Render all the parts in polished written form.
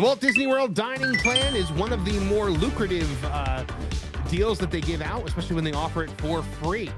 The Walt Disney World Dining Plan is one of the more lucrative deals that they give out, especially when they offer it for free.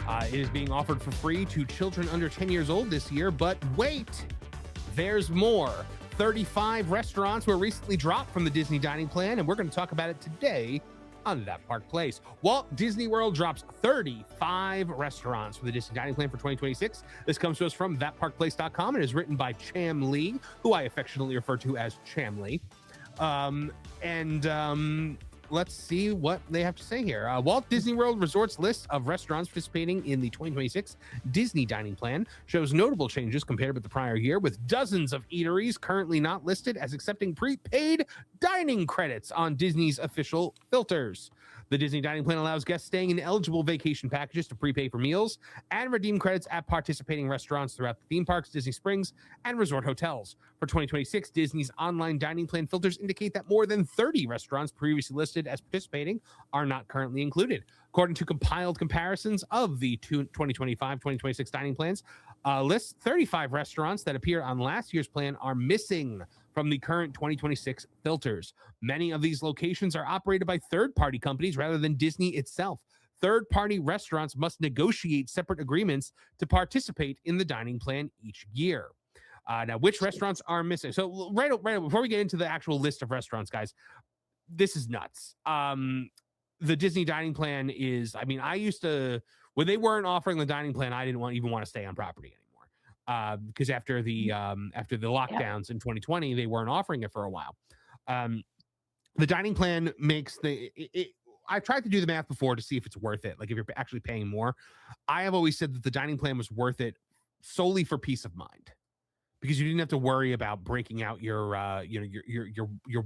It is being offered for free to children under 10 years old this year, but wait, there's more. 35 restaurants were recently dropped from the Disney Dining Plan, and we're going to talk about it today on That Park Place. Walt Disney World drops 35 restaurants for the Disney Dining Plan for 2026. This comes to us from thatparkplace.com and is written by Cham Lee, who I affectionately refer to as Cham Lee. Let's see what they have to say here. Walt Disney World Resort's list of restaurants participating in the 2026 Disney Dining Plan shows notable changes compared with the prior year, with dozens of eateries currently not listed as accepting prepaid dining credits on Disney's official filters. The Disney Dining Plan allows guests staying in eligible vacation packages to prepay for meals and redeem credits at participating restaurants throughout the theme parks, Disney Springs, and resort hotels. For 2026, Disney's online dining plan filters indicate that more than 30 restaurants previously listed as participating are not currently included. According to compiled comparisons of the 2025-2026 dining plans, lists 35 restaurants that appear on last year's plan are missing from the current 2026 filters. Many of these locations are operated by third-party companies rather than Disney itself. Third-party restaurants must negotiate separate agreements to participate in the dining plan each year. Now, which restaurants are missing? So right before we get into the actual list of restaurants, guys, this is nuts. The Disney dining plan is, I mean, I used to, when they weren't offering the dining plan, I didn't even want to stay on property anymore. Because after the lockdowns in 2020, they weren't offering it for a while. The dining plan makes I tried to do the math before to see if it's worth it. Like if you're actually paying more. I have always said that the dining plan was worth it solely for peace of mind, because you didn't have to worry about breaking out your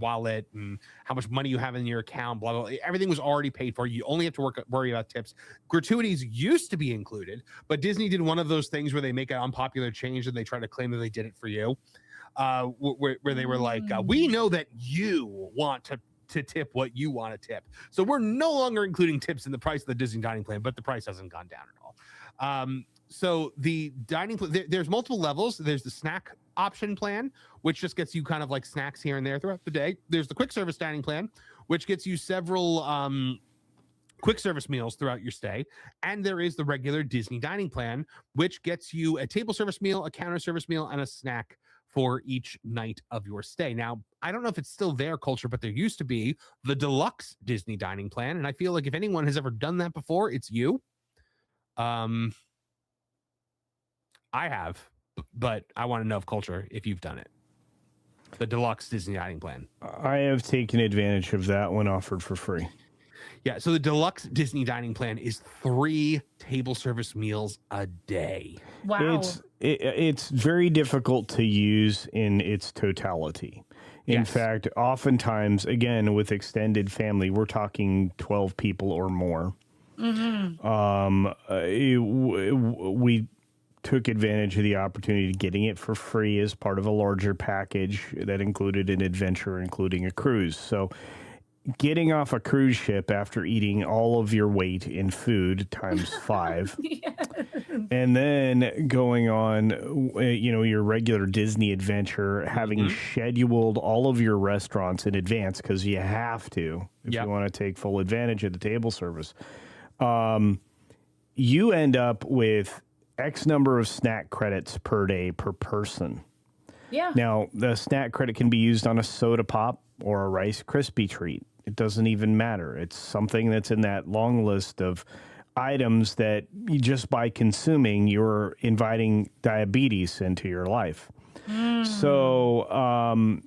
wallet and how much money you have in your account, blah, blah, blah. Everything was already paid for. You only have to worry about tips. Gratuities used to be included, but Disney did one of those things where they make an unpopular change and they try to claim that they did it for you, where they were like, we know that you want to tip what you want to tip, so we're no longer including tips in the price of the Disney dining plan, but the price hasn't gone down at all. So the dining plan, there's multiple levels. There's the snack option plan, which just gets you kind of like snacks here and there throughout the day. There's the quick service dining plan, which gets you several quick service meals throughout your stay. And there is the regular Disney dining plan, which gets you a table service meal, a counter service meal, and a snack for each night of your stay. Now, I don't know if it's still their culture, but there used to be the deluxe Disney dining plan. And I feel like if anyone has ever done that before, it's you. I have, but I want to know of culture if you've done it. The deluxe Disney dining plan. I have taken advantage of that when offered for free. Yeah, so the deluxe Disney dining plan is 3 table service meals a day. Wow. It's very difficult to use in its totality. In fact, oftentimes, again, with extended family, we're talking 12 people or more. Mm-hmm. We took advantage of the opportunity of getting it for free as part of a larger package that included an adventure, including a cruise. So getting off a cruise ship after eating all of your weight in food times 5, Yes. and then going on, your regular Disney adventure, having scheduled all of your restaurants in advance, because you have to if you want to take full advantage of the table service. You end up with X number of snack credits per day per person. Yeah. Now, the snack credit can be used on a soda pop or a Rice Krispie treat. It doesn't even matter. It's something that's in that long list of items that you, just by consuming, you're inviting diabetes into your life. So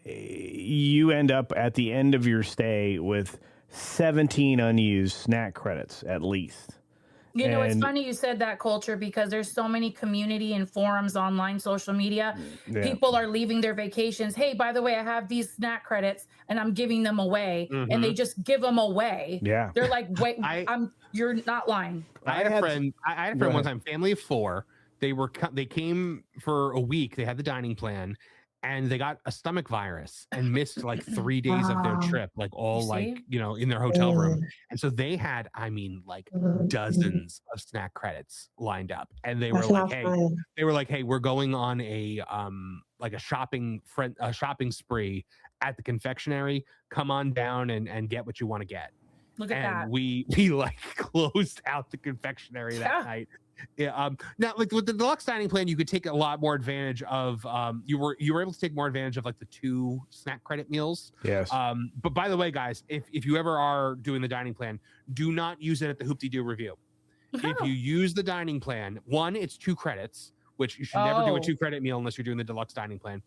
you end up at the end of your stay with 17 unused snack credits at least. You know, it's funny you said that, culture, because there's so many community and forums, online, social media. Yeah. People are leaving their vacations. Hey, by the way, I have these snack credits and I'm giving them away. And they just give them away. Yeah. They're like, wait, you're not lying. I had a friend one time, family of 4. They came for a week. They had the dining plan, and they got a stomach virus and missed like 3 days of their trip, like all in their hotel room. And so they had, like dozens of snack credits lined up. And they were like, hey, we're going on a like a shopping spree at the confectionery, come on down and get what you want to get. Look at that. We like closed out the confectionery that night. Yeah. Now, like with the deluxe dining plan, you could take a lot more advantage of. You were able to take more advantage of like the 2 snack credit meals. Yes. But by the way, guys, if you ever are doing the dining plan, do not use it at the Hoop-de-Doo review. If you use the dining plan, 1, it's 2 credits, which you should never do a 2 credit meal unless you're doing the deluxe dining plan,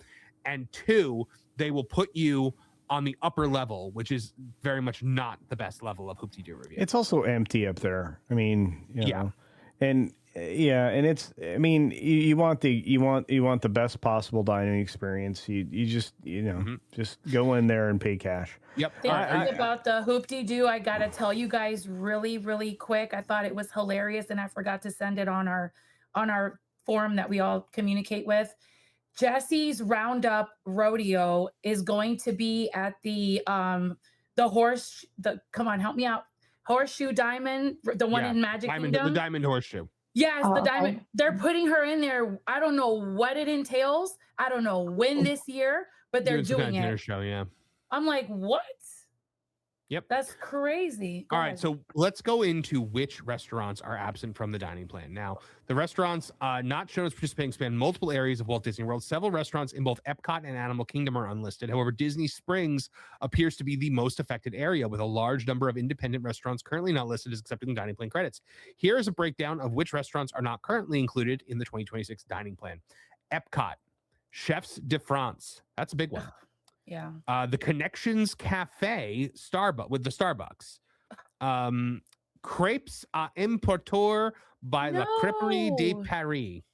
and 2, they will put you on the upper level, which is very much not the best level of Hoop-de-Doo review. It's also empty up there. I mean, you know, and it's. I mean, you want the best possible dining experience. You just just go in there and pay cash. Yep. The thing about the Hoop-de-Doo, I gotta tell you guys really, really quick. I thought it was hilarious, and I forgot to send it on our forum that we all communicate with. Jesse's Roundup Rodeo is going to be at the come on, help me out. Horseshoe Diamond, the one in Magic Kingdom. The Diamond Horseshoe. Yes, the Diamond. They're putting her in there. I don't know what it entails. I don't know when this year, but they're doing it. Show, yeah. I'm like, what? Yep. That's crazy. All right, so let's go into which restaurants are absent from the dining plan. Now, the restaurants not shown as participating span multiple areas of Walt Disney World. Several restaurants in both Epcot and Animal Kingdom are unlisted. However, Disney Springs appears to be the most affected area, with a large number of independent restaurants currently not listed as accepting dining plan credits. Here is a breakdown of which restaurants are not currently included in the 2026 dining plan. Epcot, Chefs de France. That's a big one. Yeah. The Connections Cafe Starbucks with the Starbucks. Crepes à Importeur by La Crêperie de Paris.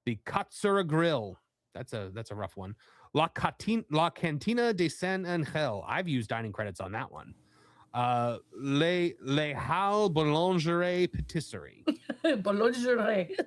The Katsura Grill. That's a rough one. La Cantina de San Angel. I've used dining credits on that one. Les Halles Boulangerie Patisserie. Boulangerie.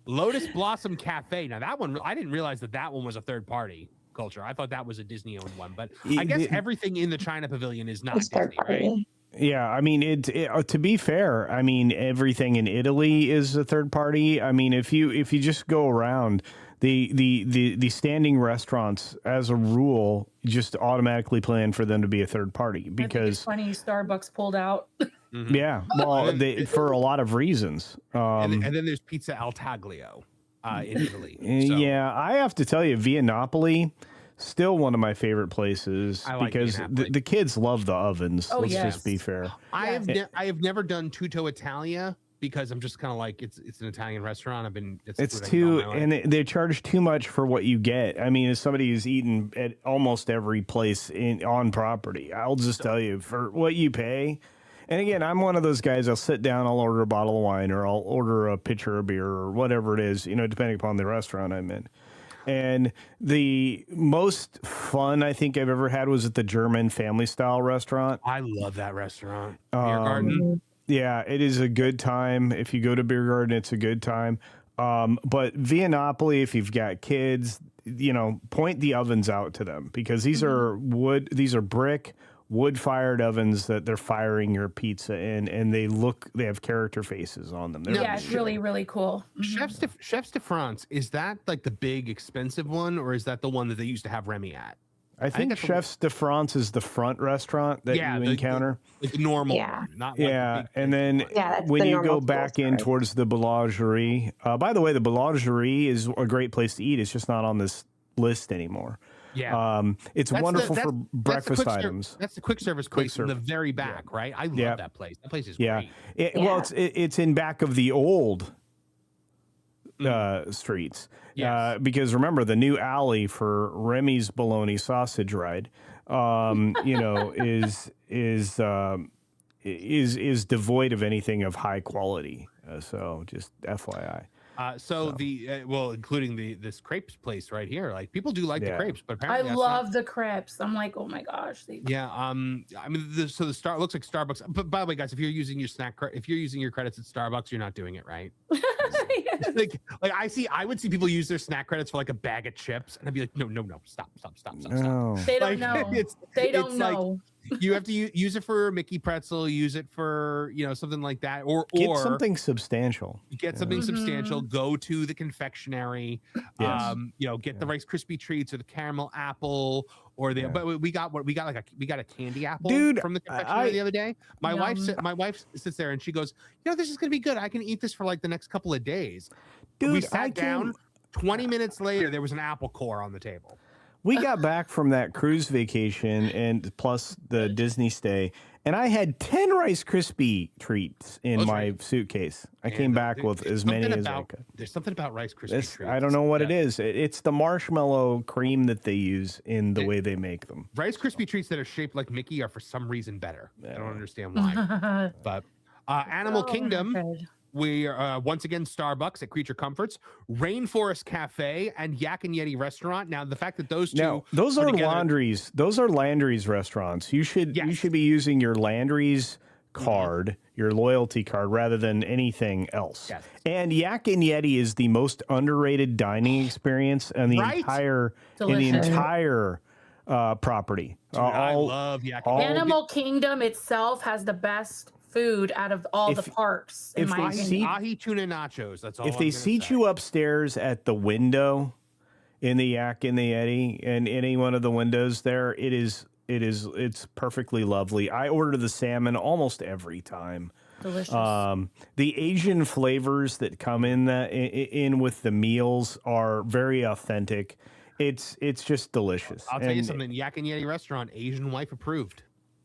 Lotus Blossom Cafe. Now that one, I didn't realize that one was a third party culture. I thought that was a Disney-owned one, but I guess everything in the China Pavilion is not Disney, right? Yeah, I mean, to be fair, I mean, everything in Italy is a third party. I mean, if you just go around, the standing restaurants, as a rule, just automatically plan for them to be a third party because I think it's funny Starbucks pulled out. Yeah, well, for a lot of reasons. And then there's Pizza Al Taglio in Italy. So. Yeah, I have to tell you, Via Napoli, still one of my favorite places because the kids love the ovens. Oh, Let's just be fair. I have never done Tutto Italia because I'm just kind of like it's an Italian restaurant. It's too, and they charge too much for what you get. I mean, as somebody who's eaten at almost every place on property, I'll just tell you, for what you pay. And again, I'm one of those guys. I'll sit down, I'll order a bottle of wine, or I'll order a pitcher of beer, or whatever it is, depending upon the restaurant I'm in. And the most fun I think I've ever had was at the German family style restaurant. I love that restaurant. Beer Garden. Yeah, it is a good time. If you go to Beer Garden, it's a good time. But Via Napoli, if you've got kids, point the ovens out to them because these are brick, wood-fired ovens that they're firing your pizza in, and they have character faces on them. It's really, really cool. Chefs de France, is that like the big expensive one, or is that the one that they used to have Remy at? I think Chefs de France is the front restaurant that you encounter. The normal one, not and then when you go back in towards the Boulangerie, by the way, the Boulangerie is a great place to eat. It's just not on this list anymore. Yeah, it's wonderful for breakfast items. That's the quick service place in the very back, right? I love that place. That place is great. Well, it's in back of the old streets. Yes. Because remember, the new alley for Remy's bologna sausage ride, is devoid of anything of high quality. So just FYI. Including this crepes place right here. Like people do like the crepes, but apparently I love the crepes. I'm like, oh my gosh. I mean, the star looks like Starbucks. But by the way, guys, if you're using your credits at Starbucks, you're not doing it right. like I would see people use their snack credits for like a bag of chips, and I'd be like, no, stop. No. They don't know. They don't know. You have to use it for Mickey pretzel, use it for, something like that, or Get something substantial. Get something substantial. Go to the confectionery. Yes. Get the Rice Krispie treats or the caramel apple or the. But we got a candy apple, dude, from the confectionery the other day. My wife sits there and she goes, this is gonna be good. I can eat this for like the next couple of days. Dude, we sat down. 20 minutes later, there was an apple core on the table. We got back from that cruise vacation and plus the Disney stay, and I had 10 Rice Krispie treats in my suitcase. I came back with as many as I could. There's something about Rice Krispie treats. I don't know what it is. It's the marshmallow cream that they use in the way they make them. Rice Krispie treats that are shaped like Mickey are for some reason better. I don't understand why. But Animal Kingdom. Okay. We are once again Starbucks at Creature Comforts, Rainforest Cafe, and Yak and Yeti Restaurant. Now, the fact that those two those are Landry's. Those are Landry's restaurants. You should be using your Landry's card, your loyalty card, rather than anything else. Yes. And Yak and Yeti is the most underrated dining experience in the entire property. Dude, I love Yak and Yeti. Animal Kingdom itself has the best food out of all the parks. In my opinion. Ahi tuna nachos. That's all. If they seat you upstairs at the window in the Yak and the Yeti, and any one of the windows there, it's perfectly lovely. I order the salmon almost every time. Delicious. The Asian flavors that come in with the meals are very authentic. It's just delicious. I'll tell you something. Yak and Yeti Restaurant, Asian wife approved.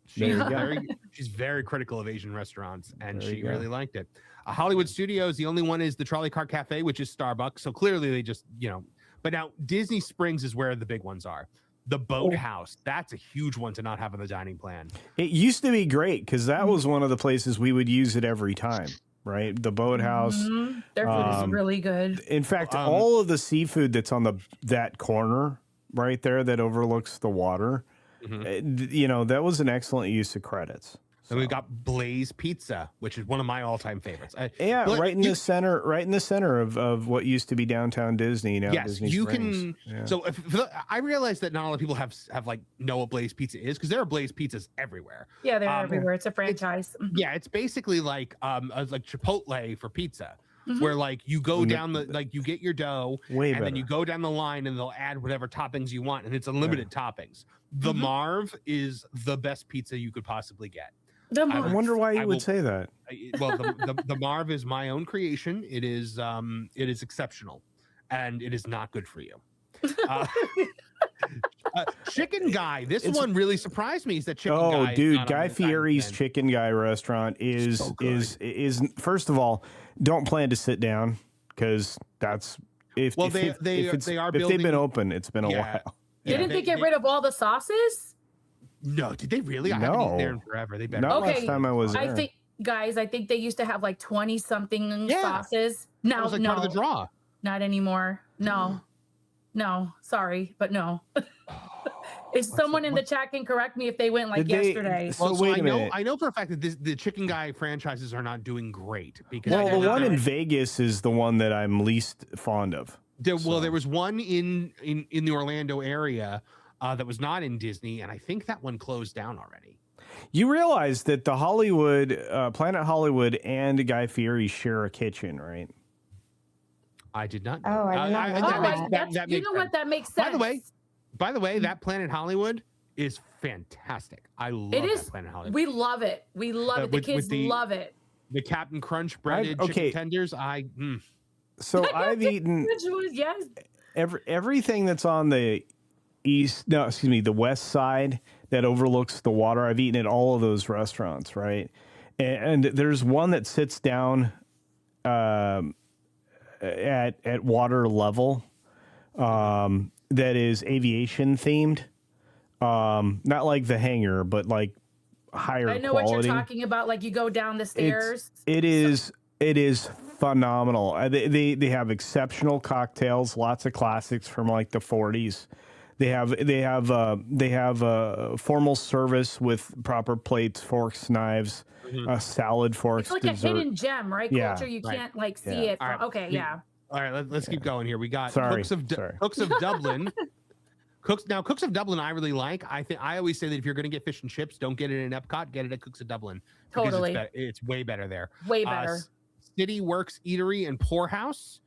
She's very critical of Asian restaurants, and she really liked it. Hollywood Studios, the only one is the Trolley Car Cafe, which is Starbucks. So clearly they just, but now Disney Springs is where the big ones are. The Boathouse, that's a huge one to not have on the dining plan. It used to be great because that was one of the places we would use it every time, right? The Boathouse. Mm-hmm. Their food is really good. In fact, all of the seafood that's on that corner right there that overlooks the water, that was an excellent use of credits. And we've got Blaze Pizza, which is one of my all-time favorites. Right in the center of what used to be downtown Disney. Now yes, Disney you Springs. can. So I realize that not a lot of people have know what Blaze Pizza is, because there are Blaze Pizzas everywhere. Yeah, they're everywhere. It's a franchise. It's basically like Chipotle for pizza. Where like you go down you get your dough then you go down the line and they'll add whatever toppings you want, and it's unlimited toppings. The Marv is the best pizza you could possibly get. I wonder why you would say that. Well, the Marv is my own creation. It is exceptional, and it is not good for you. Chicken Guy. One really surprised me. Is that Chicken Guy? Oh, dude, Guy Fieri's Chicken Guy restaurant is first of all, don't plan to sit down, because that's if they've been open, it's been a while. Didn't they get rid of all the sauces? No, did they really? I haven't eaten there in forever. They better. Last time I was there. I think they used to have like 20 something sauces. Now, that was part of the draw. Not anymore. No, sorry, but no. If someone in the chat can correct me if they went yesterday. Wait a minute. I know for a fact that the Chicken Guy franchises are not doing great, because the one in Vegas is the one that I'm least fond of. There was one in the Orlando area that was not in Disney, and I think that one closed down already. You realize that the Planet Hollywood and Guy Fieri share a kitchen, right? I did not know. Oh, I did not know that. You know what? That makes sense. By the way, that Planet Hollywood is fantastic. I love that Planet Hollywood. We love it. We love it. The kids love it. The Captain Crunch breaded chicken tenders. So I've eaten everything that's on the the west side that overlooks the water. I've eaten at all of those restaurants, right? And there's one that sits down at water level that is aviation themed. Not like the hangar, but like higher I know quality. What you're talking about. Like you go down the stairs. It is phenomenal. They have exceptional cocktails, lots of classics from like the 40s. They have formal service with proper plates, forks, knives, salad forks. It's like dessert. A hidden gem, right? Yeah. Culture you can't see it. All right. Okay, yeah. All right, let's keep going here. We got Sorry. Hooks of Dublin. Cooks of Dublin, I really like. I always say that if you're going to get fish and chips, don't get it in Epcot, get it at Cooks of Dublin. Totally. It's way better there. Way better. City Works Eatery and Poorhouse.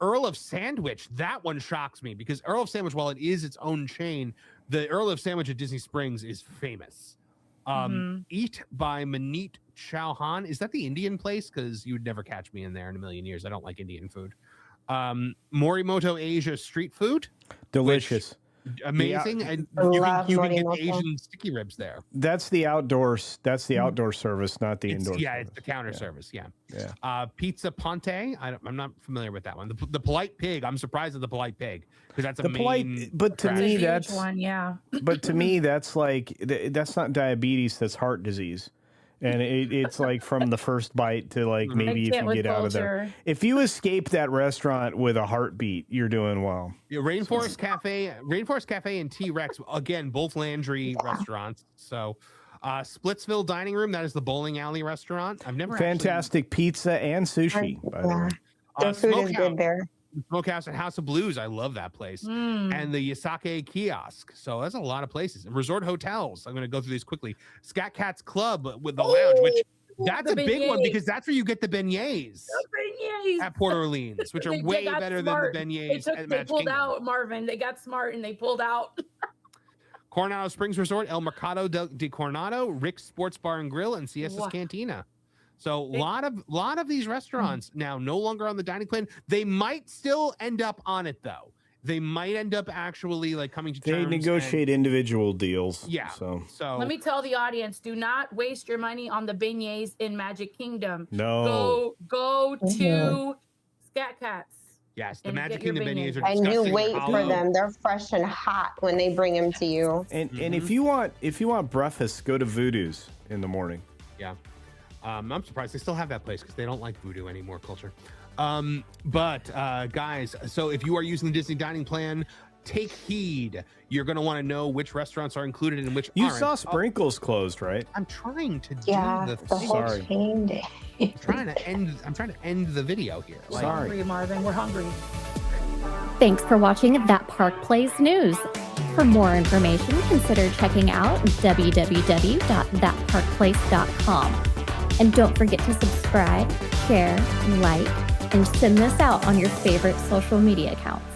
Earl of Sandwich, that one shocks me because Earl of Sandwich, while it is its own chain, the Earl of Sandwich at Disney Springs is famous. Eat by Maneet Chauhan. Is that the Indian place? Because you would never catch me in there in a million years. I don't like Indian food. Morimoto Asia Street Food. Delicious. Amazing. Yeah. And you can get Asian sticky ribs there. That's the outdoors. That's the outdoor service, not the indoor. Yeah, service. it's the counter service. Yeah. Yeah. Pizza Ponte. I'm not familiar with that one. The Polite Pig. I'm surprised at the Polite Pig because that's a But to me, that's one. Yeah. But to me, that's like that's not diabetes. That's heart disease. And it's like from the first bite to like maybe if you get out of there. If you escape that restaurant with a heartbeat, you're doing well. Yeah, Rainforest Cafe and T-Rex, again, both Landry restaurants. So Splitsville Dining Room, that is the bowling alley restaurant. I've never Fantastic pizza and sushi, by the way. Their food is good there. Smokehouse and House of Blues, I love that place. And the Yasake Kiosk. So that's a lot of places. Resort hotels. I'm going to go through these quickly. Scat Cats Club with the lounge, which that's a big one because that's where you get the beignets at Port Orleans, which are way better than the beignets at Magic They pulled Kingdom. out, Marvin. They got smart and they pulled out. Coronado Springs Resort, El Mercado de Coronado, Rick's Sports Bar and Grill, and Siesta's Cantina. So a lot of these restaurants now no longer on the dining plan. They might still end up on it though. They might end up actually like coming to terms. They negotiate individual deals. Yeah. So let me tell the audience: do not waste your money on the beignets in Magic Kingdom. No. Go to Scat Cats. Yes, the Magic Kingdom beignets are and disgusting. you wait for them. They're fresh and hot when they bring them to you. And if you want breakfast, go to Voodoo's in the morning. Yeah. I'm surprised they still have that place because they don't like voodoo anymore culture. But guys, so if you are using the Disney dining plan, take heed. You're going to want to know which restaurants are included and which You aren't. saw Sprinkles closed, right? I'm trying to do the whole chain day. I'm trying to end the video here. We're hungry, Marvin. We're hungry. Thanks for watching That Park Plays News. For more information, consider checking out www.thatparkplace.com. And don't forget to subscribe, share, like, and send this out on your favorite social media accounts.